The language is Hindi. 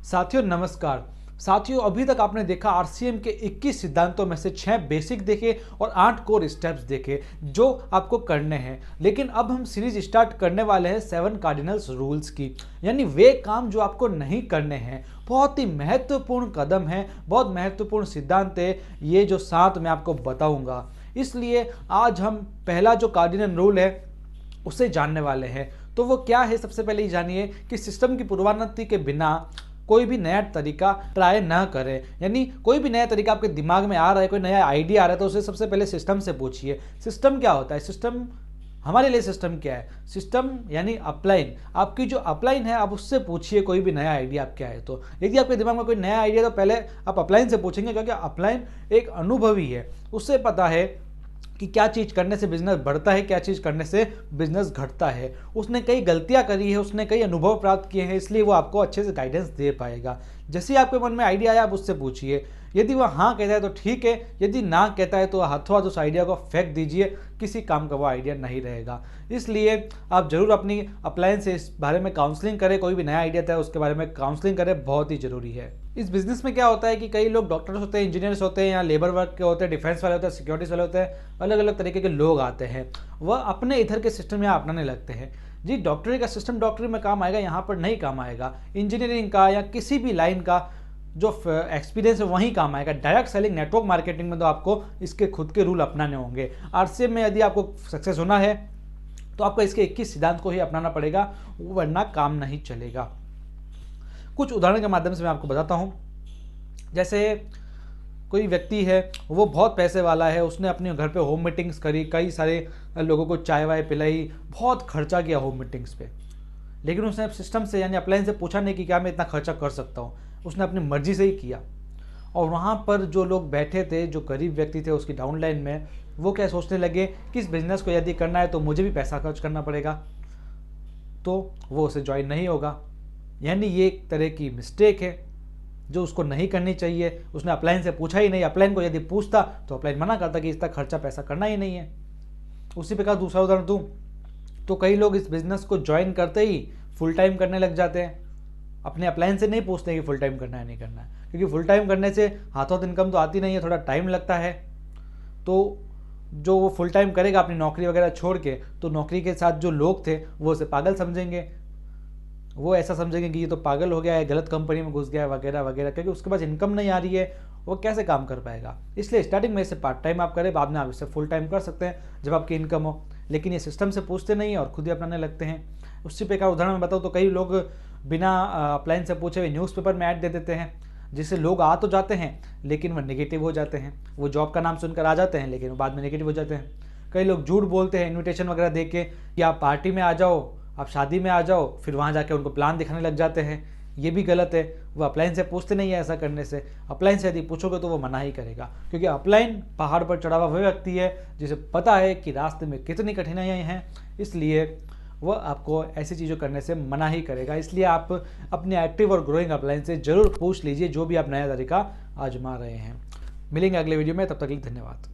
साथियों नमस्कार। साथियों अभी तक आपने देखा आरसीएम के 21 सिद्धांतों में से 6 बेसिक देखे और 8 कोर स्टेप्स देखे जो आपको करने हैं। लेकिन अब हम सीरीज स्टार्ट करने वाले हैं 7 कार्डिनल्स रूल्स की, यानी वे काम जो आपको नहीं करने हैं। बहुत ही महत्वपूर्ण कदम है, बहुत महत्वपूर्ण सिद्धांत है ये जो 7 मैं आपको बताऊंगा। इसलिए आज हम पहला जो कार्डिनल रूल है उसे जानने वाले हैं। तो वो क्या है, सबसे पहले ये जानिए कि सिस्टम की पूर्वानुमति के बिना कोई भी नया तरीका ट्राई ना करें। यानी कोई भी नया तरीका आपके दिमाग में आ रहा है, कोई नया आइडिया आ रहा है, तो उसे सबसे पहले सिस्टम से पूछिए। सिस्टम क्या होता है, सिस्टम हमारे लिए सिस्टम क्या है। सिस्टम यानी अपलाइन, आपकी जो अपलाइन है आप उससे पूछिए कोई भी नया आइडिया आप क्या है। तो यदि आपके दिमाग में कोई नया आइडिया तो पहले आप अपलाइन से पूछेंगे, क्योंकि अपलाइन एक अनुभवी है, उससे पता है कि क्या चीज़ करने से बिजनेस बढ़ता है, क्या चीज़ करने से बिजनेस घटता है। उसने कई गलतियां करी है, उसने कई अनुभव प्राप्त किए हैं, इसलिए वो आपको अच्छे से गाइडेंस दे पाएगा। जैसे ही आपके मन में आइडिया आया आप उससे पूछिए। यदि वह हाँ कहता है तो ठीक है, यदि ना कहता है तो हाथों हाथ उस आइडिया को फेंक दीजिए, किसी काम का वो आइडिया नहीं रहेगा। इसलिए आप जरूर अपनी अप्लायंस से इस बारे में काउंसलिंग करें, कोई भी नया आइडिया था उसके बारे में काउंसलिंग करें, बहुत ही जरूरी है। इस बिजनेस में क्या होता है कि कई लोग डॉक्टर्स होते हैं, इंजीनियर्स होते हैं, या लेबर वर्क के होते हैं, डिफेंस वाले होते हैं, सिक्योरिटीज वाले होते हैं, अलग अलग तरीके के लोग आते हैं। वह अपने इधर के सिस्टम यहाँ अपनाने लगते हैं। जी डॉक्टरी का सिस्टम डॉक्टरी में काम आएगा, यहाँ पर नहीं काम आएगा। इंजीनियरिंग का या किसी भी लाइन का जो एक्सपीरियंस है वहीं काम आएगा। डायरेक्ट सेलिंग, नेटवर्क मार्केटिंग में तो आपको इसके खुद के रूल अपनाने होंगे। आरसीएम में यदि आपको सक्सेस होना है तो आपको इसके 21 सिद्धांत को ही अपनाना पड़ेगा, वरना काम नहीं चलेगा। कुछ उदाहरण के माध्यम से मैं आपको बताता हूँ। जैसे कोई व्यक्ति है, वो बहुत पैसे वाला है, उसने अपने घर पे होम मीटिंग्स करी, कई सारे लोगों को चाय वाय पिलाई, बहुत खर्चा किया होम मीटिंग्स पे। लेकिन उसने सिस्टम से यानी अप्लायंस से पूछा नहीं कि क्या मैं इतना खर्चा कर सकता हूँ, उसने अपनी मर्जी से ही किया। और वहाँ पर जो लोग बैठे थे, जो गरीब व्यक्ति थे उसकी डाउनलाइन में, वो क्या सोचने लगे कि इस बिजनेस को यदि करना है तो मुझे भी पैसा खर्च करना पड़ेगा, तो वो उसे ज्वाइन नहीं होगा। यानी ये एक तरह की मिस्टेक है जो उसको नहीं करनी चाहिए। उसने अपलाइन से पूछा ही नहीं। अपलाइन को यदि पूछता तो अपलाइन मना करता कि इसका खर्चा पैसा करना ही नहीं है। उसी प्रकार दूसरा उदाहरण दूँ तो कई लोग इस बिजनेस को ज्वाइन करते ही फुल टाइम करने लग जाते हैं। अपने अपलाइन से नहीं पूछते कि फुल टाइम करना है नहीं करना है, क्योंकि फुल टाइम करने से हाथों हाथ इनकम तो आती नहीं है, थोड़ा टाइम लगता है। तो जो वो फुल टाइम करेगा अपनी नौकरी वगैरह छोड़ के, तो नौकरी के साथ जो लोग थे वो उसे पागल समझेंगे। वो ऐसा समझेंगे कि ये तो पागल हो गया है, गलत कंपनी में घुस गया है वगैरह वगैरह, क्योंकि उसके पास इनकम नहीं आ रही है, वो कैसे काम कर पाएगा। इसलिए स्टार्टिंग में इसे पार्ट टाइम आप करें, बाद में आप इसे फुल टाइम कर सकते हैं जब आपकी इनकम हो। लेकिन ये सिस्टम से पूछते नहीं है और खुद ही अपनाने लगते हैं। उसी प्रकार उदाहरण में बताऊँ तो कई लोग बिना अप्लाइन से पूछे हुए न्यूज़पेपर में ऐड दे देते हैं, जिससे लोग आ तो जाते हैं लेकिन वह नेगेटिव हो जाते हैं। वो जॉब का नाम सुनकर आ जाते हैं लेकिन बाद में नेगेटिव हो जाते हैं। कई लोग झूठ बोलते हैं इन्विटेशन वगैरह दे के कि आप पार्टी में आ जाओ, आप शादी में आ जाओ, फिर वहाँ जाके उनको प्लान दिखाने लग जाते हैं। ये भी गलत है। वो अपलाइन से पूछते नहीं है ऐसा करने से। अपलाइन से यदि पूछोगे तो वो मना ही करेगा, क्योंकि अपलाइन पहाड़ पर चढ़ा हुआ वह व्यक्ति है जिसे पता है कि रास्ते में कितनी कठिनाइयाँ हैं, इसलिए वह आपको ऐसी चीज़ों करने से मना ही करेगा। इसलिए आप अपने एक्टिव और ग्रोइंग अपलाइन से जरूर पूछ लीजिए जो भी आप नया तरीका आजमा रहे हैं। मिलेंगे अगले वीडियो में, तब तक के लिए धन्यवाद।